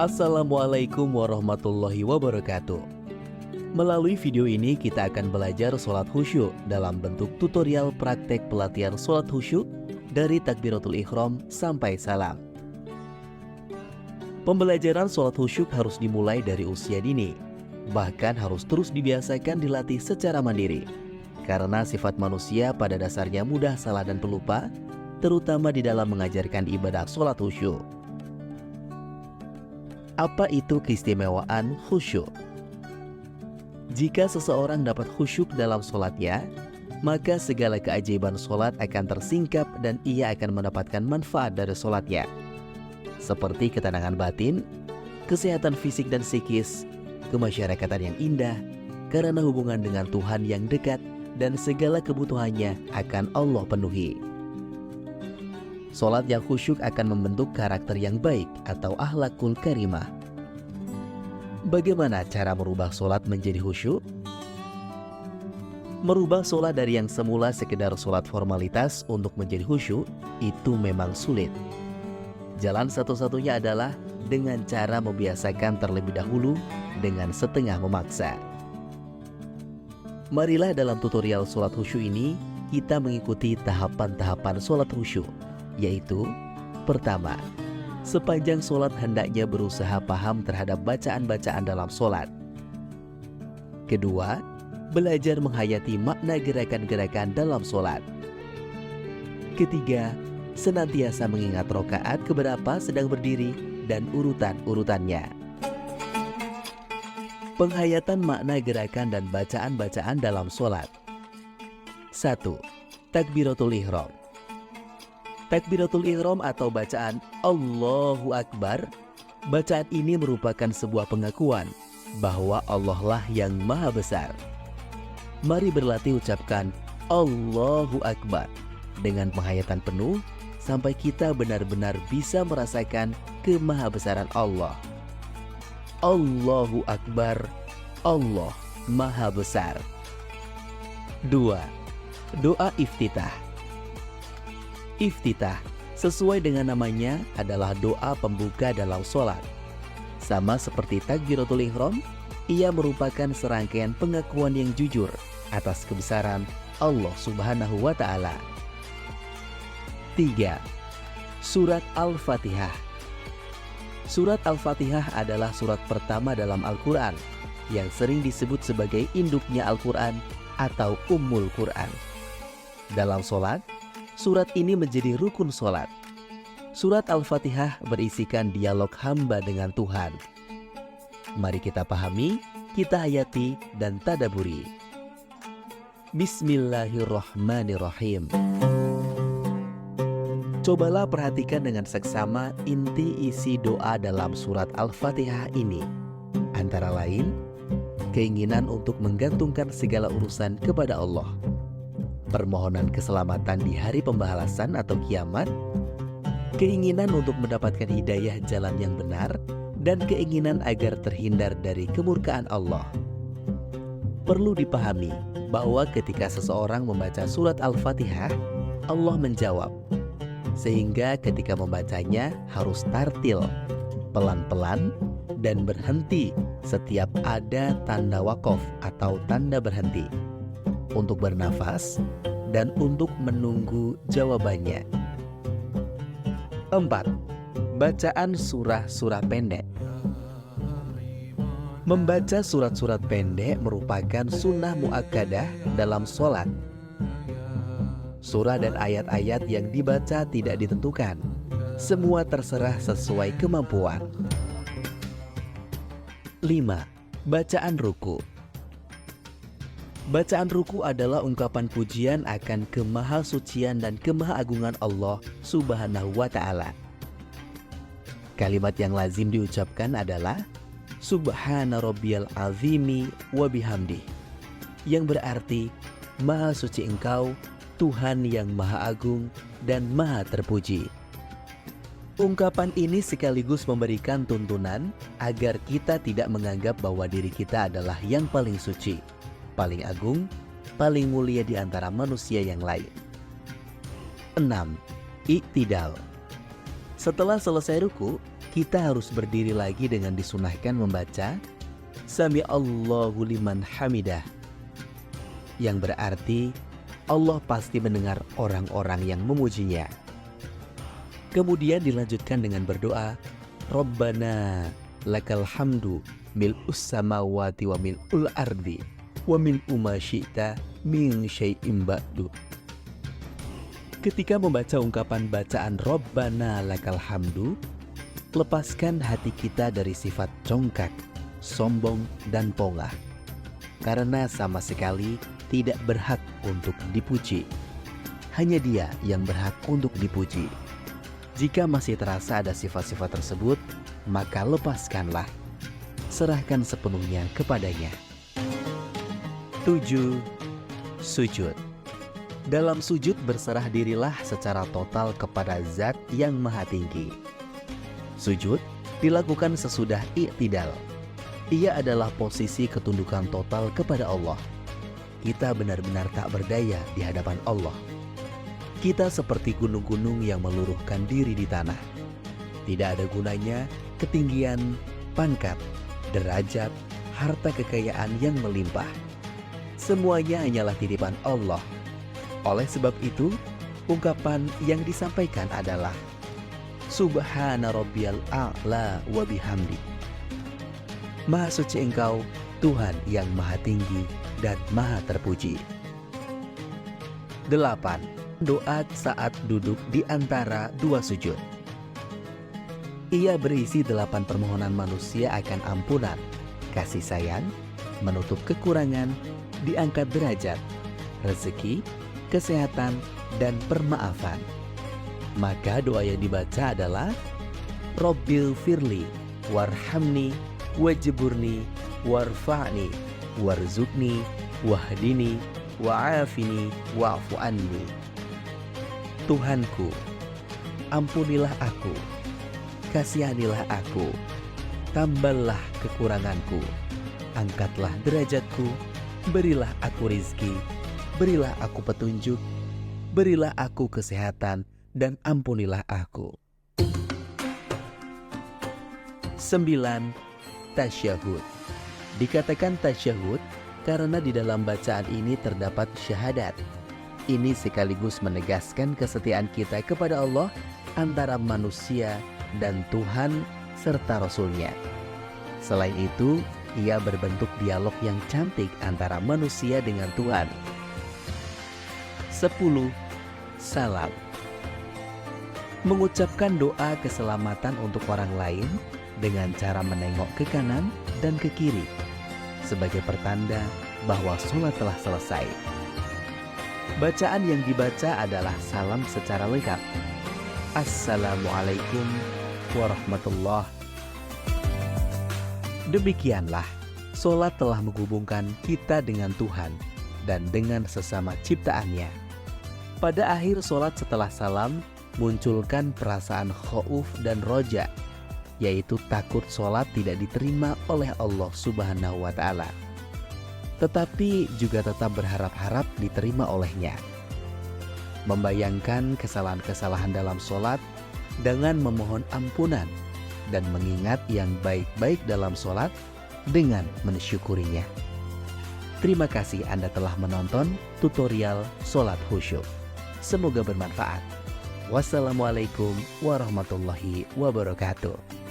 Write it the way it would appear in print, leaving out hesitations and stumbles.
Assalamualaikum warahmatullahi wabarakatuh. Melalui video ini kita akan belajar sholat khusyuk dalam bentuk tutorial praktek pelatihan sholat khusyuk dari takbiratul ihram sampai salam. Pembelajaran sholat khusyuk harus dimulai dari usia dini, bahkan harus terus dibiasakan dilatih secara mandiri. Karena sifat manusia pada dasarnya mudah salah dan pelupa, terutama di dalam mengajarkan ibadah sholat khusyuk. Apa itu keistimewaan khusyuk? Jika seseorang dapat khusyuk dalam sholatnya, maka segala keajaiban sholat akan tersingkap dan ia akan mendapatkan manfaat dari sholatnya. Seperti ketenangan batin, kesehatan fisik dan psikis, kemasyarakatan yang indah, karena hubungan dengan Tuhan yang dekat dan segala kebutuhannya akan Allah penuhi. Sholat yang khusyuk akan membentuk karakter yang baik atau akhlakul karimah. Bagaimana cara merubah sholat menjadi khusyuk? Merubah sholat dari yang semula sekedar sholat formalitas untuk menjadi khusyuk itu memang sulit. Jalan satu-satunya adalah dengan cara membiasakan terlebih dahulu dengan setengah memaksa. Marilah dalam tutorial sholat khusyuk ini kita mengikuti tahapan-tahapan sholat khusyuk. Yaitu, pertama, sepanjang sholat hendaknya berusaha paham terhadap bacaan-bacaan dalam sholat. Kedua, belajar menghayati makna gerakan-gerakan dalam sholat. Ketiga, senantiasa mengingat rokaat keberapa sedang berdiri dan urutan-urutannya. Penghayatan makna gerakan dan bacaan-bacaan dalam sholat. 1. Takbiratul ihram. Takbiratul ihram atau bacaan Allahu Akbar. Bacaan ini merupakan sebuah pengakuan bahwa Allah lah yang maha besar. Mari berlatih ucapkan Allahu Akbar dengan penghayatan penuh sampai kita benar-benar bisa merasakan kemahabesaran Allah. Allahu Akbar, Allah maha besar. 2. Doa iftitah. Iftitah, sesuai dengan namanya, adalah doa pembuka dalam sholat. Sama seperti takbiratul ihram, ia merupakan serangkaian pengakuan yang jujur atas kebesaran Allah Subhanahu wa Ta'ala. 3. Surat Al-Fatihah. Surat Al-Fatihah adalah surat pertama dalam Al-Quran yang sering disebut sebagai induknya Al-Quran atau Ummul Quran. Dalam sholat, surat ini menjadi rukun sholat. Surat Al-Fatihah berisikan dialog hamba dengan Tuhan. Mari kita pahami, kita hayati, dan tadaburi. Bismillahirrahmanirrahim. Cobalah perhatikan dengan seksama inti isi doa dalam surat Al-Fatihah ini. Antara lain, keinginan untuk menggantungkan segala urusan kepada Allah, permohonan keselamatan di hari pembalasan atau kiamat, keinginan untuk mendapatkan hidayah jalan yang benar, dan keinginan agar terhindar dari kemurkaan Allah. Perlu dipahami bahwa ketika seseorang membaca surat Al-Fatihah, Allah menjawab. Sehingga ketika membacanya harus tartil, pelan-pelan, dan berhenti setiap ada tanda wakof atau tanda berhenti, untuk bernafas dan untuk menunggu jawabannya. 4. Bacaan surah-surah pendek. Membaca surat-surat pendek merupakan sunnah muakkadah dalam sholat. Surah dan ayat-ayat yang dibaca tidak ditentukan. Semua terserah sesuai kemampuan. 5. Bacaan ruku. Bacaan ruku adalah ungkapan pujian akan kemahasucian dan kemahaagungan Allah Subhanahu wa Ta'ala. Kalimat yang lazim diucapkan adalah Subhana rabbiyal azimi wa bihamdih, yang berarti Maha suci Engkau, Tuhan yang maha agung dan maha terpuji. Ungkapan ini sekaligus memberikan tuntunan agar kita tidak menganggap bahwa diri kita adalah yang paling suci, paling agung, paling mulia di antara manusia yang lain. 6. Iktidal. Setelah selesai ruku, kita harus berdiri lagi dengan disunahkan membaca Sami Allahu liman hamidah, yang berarti Allah pasti mendengar orang-orang yang memujinya. Kemudian dilanjutkan dengan berdoa, Rabbana lakal hamdu mil'us samawati wa mil'ul ardi wa mil'u ma syi'ta min syai'im ba'du. Ketika membaca ungkapan bacaan Rabbana lakal hamdu, lepaskan hati kita dari sifat congkak, sombong, dan pongah. Karena sama sekali tidak berhak untuk dipuji. Hanya Dia yang berhak untuk dipuji. Jika masih terasa ada sifat-sifat tersebut, maka lepaskanlah. Serahkan sepenuhnya kepadanya. 7. Sujud. Dalam sujud berserah dirilah secara total kepada Zat yang Maha Tinggi. Sujud dilakukan sesudah i'tidal. Ia adalah posisi ketundukan total kepada Allah. Kita benar-benar tak berdaya di hadapan Allah. Kita seperti gunung-gunung yang meluruhkan diri di tanah. Tidak ada gunanya ketinggian, pangkat, derajat, harta kekayaan yang melimpah. Semuanya hanyalah titipan Allah. Oleh sebab itu, ungkapan yang disampaikan adalah Subhana rabbiyal a'la wa bihamdi. Maha suci Engkau, Tuhan yang Maha Tinggi dan Maha Terpuji. 8. Doa saat duduk di antara dua sujud. Ia berisi 8 permohonan manusia akan ampunan, kasih sayang, menutup kekurangan, diangkat derajat, rezeki, kesehatan, dan permaafan. Maka doa yang dibaca adalah Rabbil firli warhamni wajburni warfa'ni warzuqni wahdini wa'afini wa'fu anni. Tuhanku, ampunilah aku, kasihanilah aku, tambahlah kekuranganku, angkatlah derajatku, berilah aku rizki, berilah aku petunjuk, berilah aku kesehatan, dan ampunilah aku. 9. Tasyahud. Dikatakan tasyahud karena di dalam bacaan ini terdapat syahadat. Ini sekaligus menegaskan kesetiaan kita kepada Allah antara manusia dan Tuhan serta Rasul-Nya. Selain itu, ia berbentuk dialog yang cantik antara manusia dengan Tuhan. 10. Salam. Mengucapkan doa keselamatan untuk orang lain dengan cara menengok ke kanan dan ke kiri sebagai pertanda bahwa sholat telah selesai. Bacaan yang dibaca adalah salam secara lengkap. Assalamualaikum warahmatullahi. Demikianlah, sholat telah menghubungkan kita dengan Tuhan dan dengan sesama ciptaannya. Pada akhir sholat setelah salam, munculkan perasaan khauf dan roja, yaitu takut sholat tidak diterima oleh Allah Subhanahu wa Ta'ala, tetapi juga tetap berharap-harap diterima olehnya. Membayangkan kesalahan-kesalahan dalam sholat dengan memohon ampunan dan mengingat yang baik-baik dalam sholat dengan mensyukurinya. Terima kasih Anda telah menonton tutorial sholat khusyuk. Semoga bermanfaat. Wassalamualaikum warahmatullahi wabarakatuh.